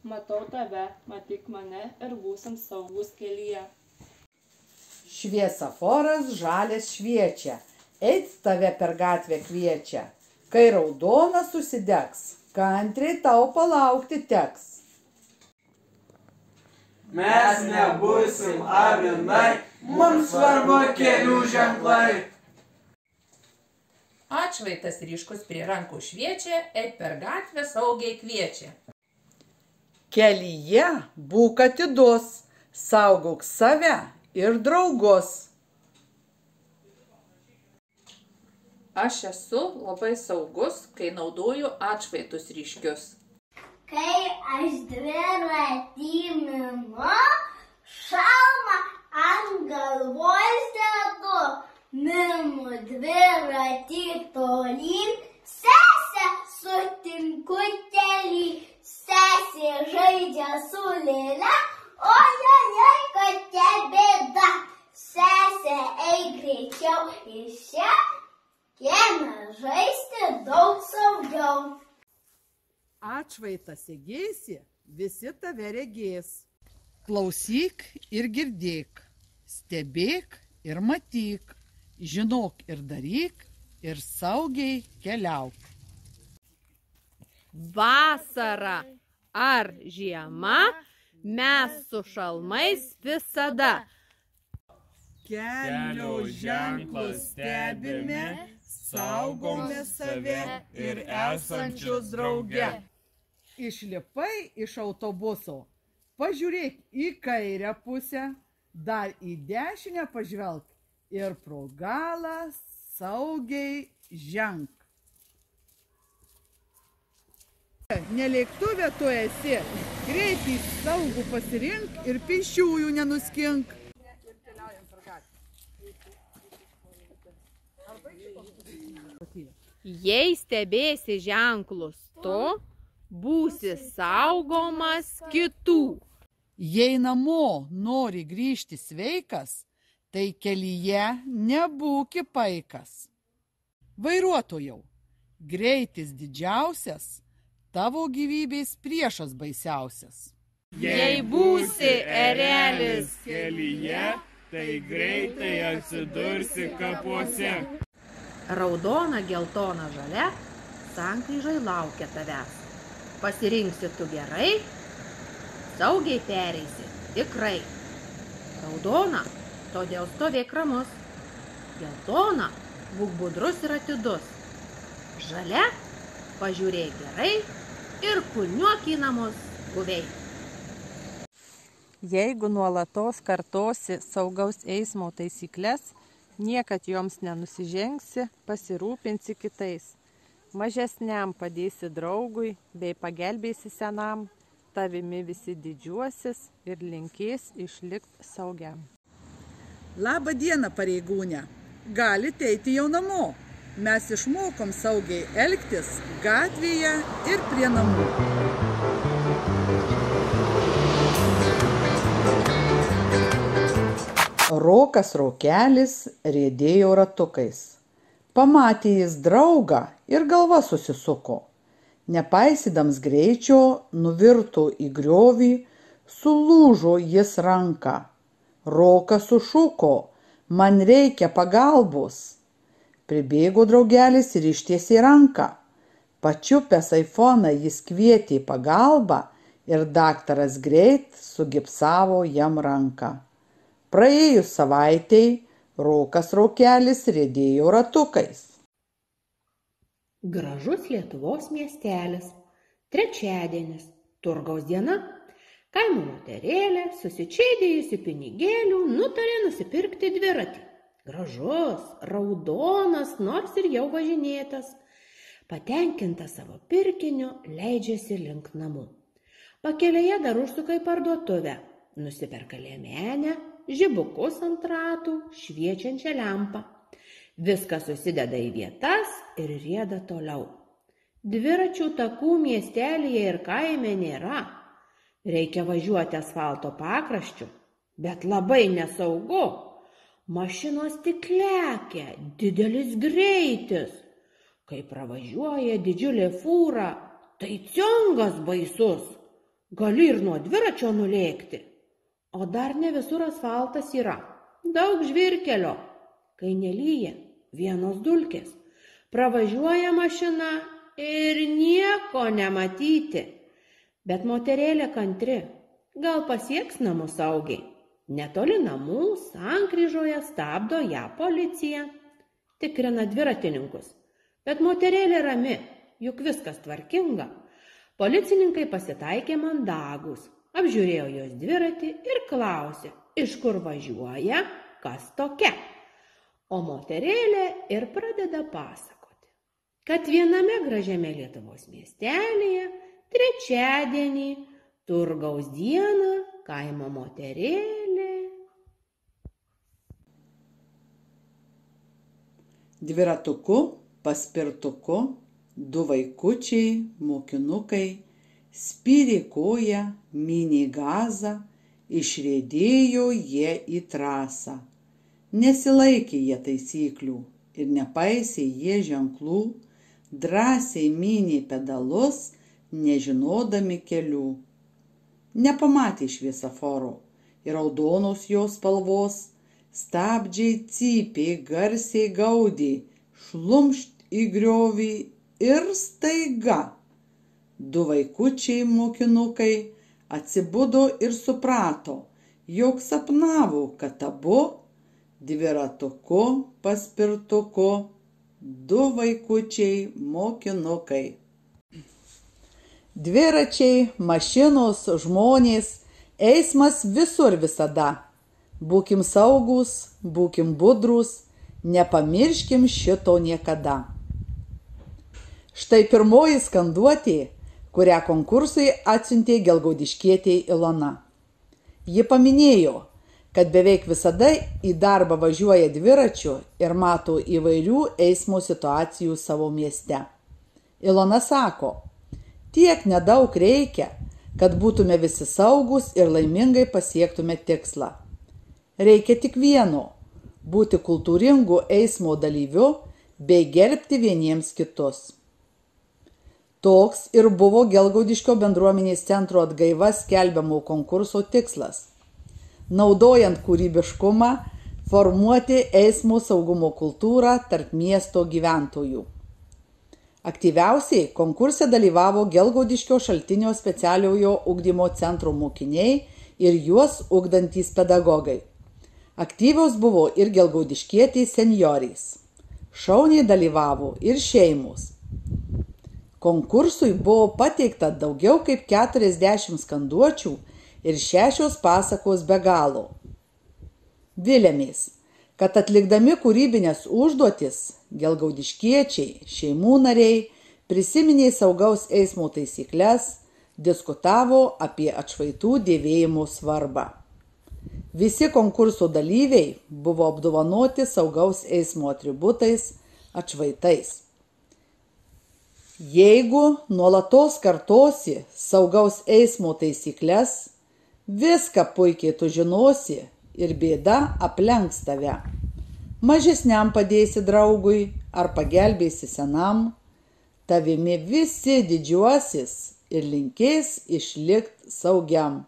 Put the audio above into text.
Matau tave, matyk mane ir būsim saugūs kelyje. Šviesaforas žalias šviečia, eit tave per gatvę kviečia. Kai raudonas užsidegs, kantriai tau palaukti teks. Mes nebūsim avinai, mums svarbu kelių ženklai. Atšvaitas ryškus prie rankų šviečia, eit per gatvę saugiai kviečia. Kelyje būk atidus, saugok save ir draugus. Aš esu labai saugus, kai naudoju atšvaitus ryškius. Kai aš dviratį minu, šalmą ant galvos dedu, minu dviratį tolyn, sesę sutinku kely, sesė žaidžia su lėle, ojojoj, kokia bėda, sesė eik greičiau iš čia, kieme žaisti daug saugiau. Atšvaitas įgėsi, visi tave regės. Klausyk ir girdėk, stebėk ir matyk, žinok ir daryk ir saugiai keliauk. Vasara ar žiema, mes su šalmais visada. Kelio ženklus stebime, saugome save ir esančius drauge. Išlipai iš autobuso, pažiūrėk į kairę pusę, dar į dešinę pažvelk ir pro galą saugiai ženk. Ne lėktuve tu esi, greitai saugų pasirink ir pėsčiųjų nenuskink. Jei stebėsi ženklus tu, būsi saugomas kitų. Jei namo nori grįžti sveikas, tai kelyje nebūki paikas. Vairuotojau, greitis didžiausias, tavo gyvybės priešas baisiausias. Jei būsi erelis kelyje, tai greitai atsidursi kapuose. Raudona, geltona, žalia, sankryžai laukia tavęs. Pasirinksi tu gerai, saugiai pereisi, tikrai. Raudona, todėl stovėk ramus. Geltona, būk budrus ir atidus. Žalia, pažiūrėk gerai ir kulniuok į namus guviai. Jeigu nuolatos kartosi saugaus eismo taisyklės, niekad joms nenusižengsi, pasirūpinsi kitais. Mažesniam padėsi draugui bei pagelbėsi senam, tavimi visi didžiuosis ir linkės išlikti saugiam. Labą dieną, pareigūne. Galite eiti jau namo. Mes išmokom saugiai elgtis gatvėje ir prie namų. Rokas Rokelis riedėjo ratukais. Pamatė jis draugą ir galva susisuko. Nepaisydams greičio, nuvirto į griovį, sulūžo jis ranką. Rokas sušuko, man reikia pagalbos. Pribėgo draugelis ir ištiesė ranką. Pačiupęs aifoną jis kvietė pagalbą ir daktaras greit sugipsavo jam ranką. Praėjus savaitei, Rokas Rokelis riedėjo ratukais. Gražus Lietuvos miestelis. Trečiadienis, turgaus diena. Kaimo moterėlė, susičėdėjusi pinigėlių, nutarė nusipirkti dviratį. Gražus, raudonas, nors ir jau važinėtas. Patenkinta savo pirkiniu, leidžiasi link namų. Pakelėje dar užsuka į parduotuvę. Nusiperka liemenę, žibukus ant ratų, šviečiančią lempą. Viskas susideda į vietas ir rieda toliau. Dviračių takų miestelyje ir kaime nėra. Reikia važiuoti asfalto pakraščiu, bet labai nesaugu. Mašinos tik lekia, didelis greitis. Kai pravažiuoja didžiulė fūra, tai ciongas baisus. Gali ir nuo dviračio nulėkti. O dar ne visur asfaltas yra. Daug žvyrkelio. Kai nelyja, vienos dulkės. Pravažiuoja mašina ir nieko nematyti. Bet moterėlė kantri. Gal pasieks namus saugiai. Netoli namų sankryžoje stabdo ją policija. Tikrina dviratininkus. Bet moterėlė rami, juk viskas tvarkinga. Policininkai pasitaikė mandagūs, apžiūrėjo jos dviratį ir klausė, iš kur važiuoja, kas tokia. O moterėlė ir pradeda pasakoti, kad viename gražiame Lietuvos miestelėje trečiadienį, turgaus dieną, kaimo moterėlė. Dviratuku, paspirtuku, 2 vaikučiai, mokinukai, spyrė koją, mynė gazą, išriedėjo jie į trasą. Nesilaikė jie taisyklių ir nepaisė jie ženklų, drąsiai mynė pedalus, nežinodami kelių. Nepamatė šviesoforo ir raudonos jos spalvos, stabdžiai cypė, garsiai gaudė, šlumšt į griovį ir staiga 2 vaikučiai mokinukai atsibudo ir suprato, jog sapnavo, kad abu dviratuku, paspirtuku, 2 vaikučiai mokinukai. Dviračiai, mašinos, žmonės, eismas visur visada. Būkim saugūs, būkim budrūs, nepamirškim šito niekada. Štai pirmoji skanduotė, kurią konkursui atsiuntė gelgaudiškietė Ilona. Ji paminėjo, kad beveik visada į darbą važiuoja dviračiu ir mato įvairių eismo situacijų savo mieste. Ilona sako, tiek nedaug reikia, kad būtume visi saugūs ir laimingai pasiektume tikslą. Reikia tik vieno – būti kultūringu eismo dalyviu bei gerbti vieniems kitus. Toks ir buvo Gelgaudiškio bendruomenės centro atgaiva skelbiamo konkurso tikslas. Naudojant kūrybiškumą, formuoti eismo saugumo kultūrą tarp miesto gyventojų. Aktyviausiai konkurse dalyvavo Gelgaudiškio Šaltinio specialiojo ugdymo centro mokiniai ir juos ugdantys pedagogai. Aktyvios buvo ir gelgaudiškietės senjorės. Šauniai dalyvavo ir šeimos. Konkursui buvo pateikta daugiau kaip 40 skanduočių ir 6 pasakos be galo. Viliamės, kad atlikdami kūrybinės užduotis, gelgaudiškiečiai, šeimų nariai prisiminė saugaus eismo taisykles, diskutavo apie atšvaitų dėvėjimo svarbą. Visi konkurso dalyviai buvo apdovanoti saugaus eismo atributais, atšvaitais. Jeigu nuolatos kartosi saugaus eismo taisykles, viską puikiai tu žinosi ir bėda aplenks tave. Mažesniam padėsi draugui ar pagelbėsi senam, tavimi visi didžiuosis ir linkės išlikt saugiam.